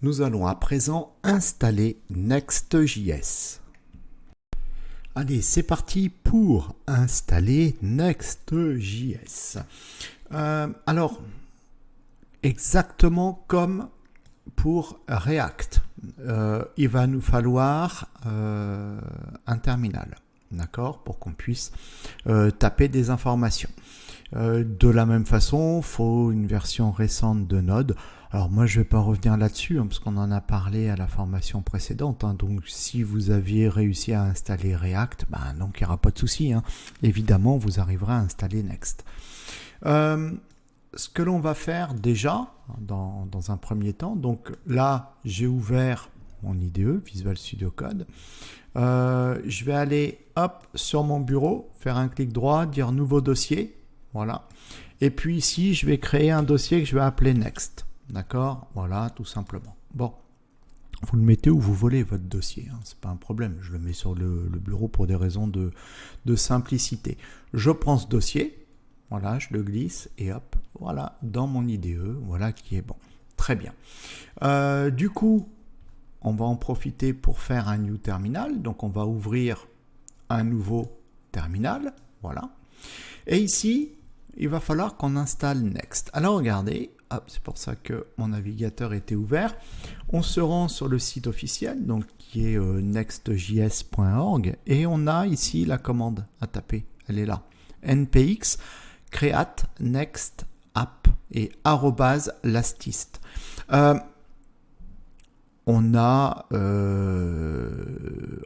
Nous allons à présent installer Next.js. Allez, c'est parti pour installer Next.js. Alors, exactement comme pour React, il va nous falloir un terminal, d'accord, pour qu'on puisse taper des informations. De la même façon, il faut une version récente de Node. Alors moi, je ne vais pas revenir là-dessus, parce qu'on en a parlé à la formation précédente. Donc, si vous aviez réussi à installer React, donc il n'y aura pas de souci. Évidemment, vous arriverez à installer Next. Ce que l'on va faire déjà, dans un premier temps, donc là, j'ai ouvert mon IDE, Visual Studio Code. Je vais aller, sur mon bureau, faire un clic droit, dire Nouveau dossier. Voilà. Et puis ici, je vais créer un dossier que je vais appeler Next. D'accord? Voilà, tout simplement. Bon, vous le mettez où vous voulez, votre dossier. C'est pas un problème. Je le mets sur le bureau pour des raisons de simplicité. Je prends ce dossier. Voilà, je le glisse et hop, voilà, dans mon IDE. Voilà qui est bon. Très bien. Du coup, on va en profiter pour faire un new terminal. Donc, on va ouvrir un nouveau terminal. Voilà. Et ici, il va falloir qu'on installe Next. Alors regardez, c'est pour ça que mon navigateur était ouvert. On se rend sur le site officiel, donc qui est nextjs.org, et on a ici la commande à taper. Elle est là. npx create next app et @lastist. On a,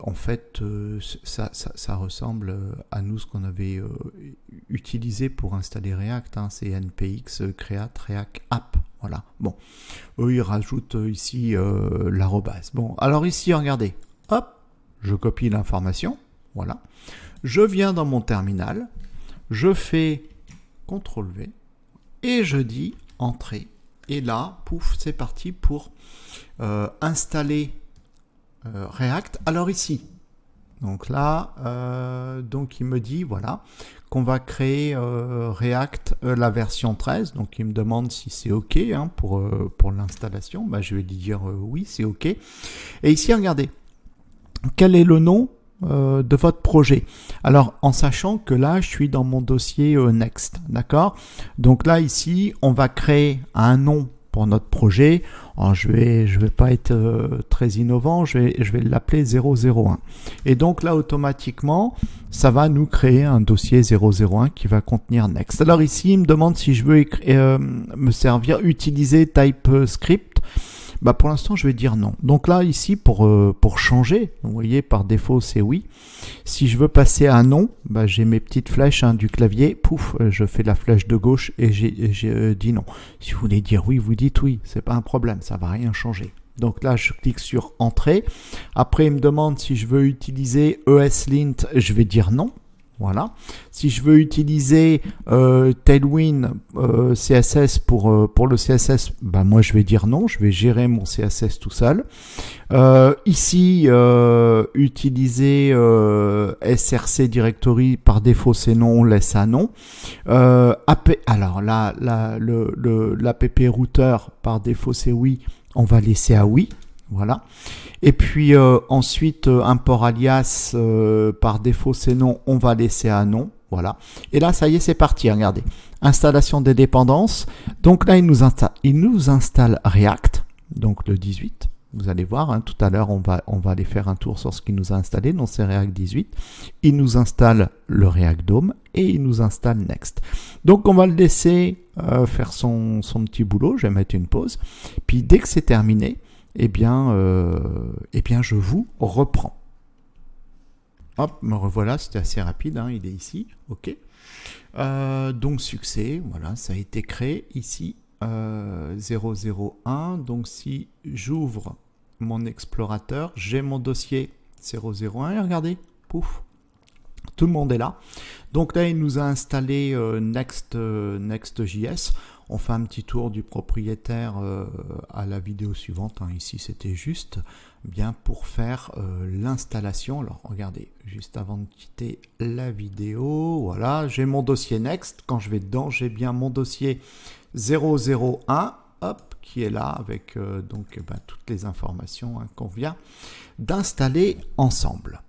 en fait, ça ressemble à nous ce qu'on avait utilisé pour installer React. C'est npx create react app. Voilà. Bon, eux, ils rajoutent ici l'arrobase. Bon, alors ici, regardez. Hop, je copie l'information. Voilà. Je viens dans mon terminal. Je fais CTRL-V et je dis Entrée. Et là, pouf, c'est parti pour installer React. Alors ici, donc là, donc il me dit, voilà, qu'on va créer React la version 13. Donc il me demande si c'est OK pour l'installation. Je vais lui dire oui, c'est OK. Et ici, regardez, quel est le nom de votre projet. Alors, en sachant que là, je suis dans mon dossier Next, d'accord? Donc là, ici, on va créer un nom pour notre projet. Alors, je vais pas être très innovant, je vais l'appeler 001. Et donc là, automatiquement, ça va nous créer un dossier 001 qui va contenir Next. Alors ici, il me demande si je veux utiliser TypeScript. Pour l'instant, je vais dire non. Donc là, ici, pour changer, vous voyez, par défaut, c'est oui. Si je veux passer à non, j'ai mes petites flèches du clavier. Pouf, je fais la flèche de gauche et j'ai dit non. Si vous voulez dire oui, vous dites oui. C'est pas un problème, ça va rien changer. Donc là, je clique sur Entrée. Après, il me demande si je veux utiliser ESLint. Je vais dire non. Voilà. Si je veux utiliser Tailwind CSS pour le CSS, moi je vais dire non, je vais gérer mon CSS tout seul. Ici, utiliser SRC Directory, par défaut c'est non, on laisse à non. Alors là, l'app router, par défaut c'est oui, on va laisser à oui. Voilà. Et puis ensuite, import alias, par défaut c'est non, on va laisser à non. Voilà. Et là, ça y est, c'est parti. Regardez. Installation des dépendances. Donc là, il nous installe React, donc le 18. Vous allez voir, tout à l'heure, on va aller faire un tour sur ce qu'il nous a installé. Donc c'est React 18. Il nous installe le React DOM et il nous installe Next. Donc on va le laisser faire son petit boulot. Je vais mettre une pause. Puis dès que c'est terminé, eh bien, je vous reprends. Hop, me revoilà, c'était assez rapide, il est ici, ok. Donc succès, voilà, ça a été créé ici, 001. Donc si j'ouvre mon explorateur, j'ai mon dossier 001 et regardez, pouf, tout le monde est là. Donc là, il nous a installé Next.js. On fait un petit tour du propriétaire à la vidéo suivante. Ici, c'était juste bien pour faire l'installation. Alors, regardez, juste avant de quitter la vidéo, voilà, j'ai mon dossier Next. Quand je vais dedans, j'ai bien mon dossier 001. Hop, qui est là avec toutes les informations qu'on vient d'installer ensemble.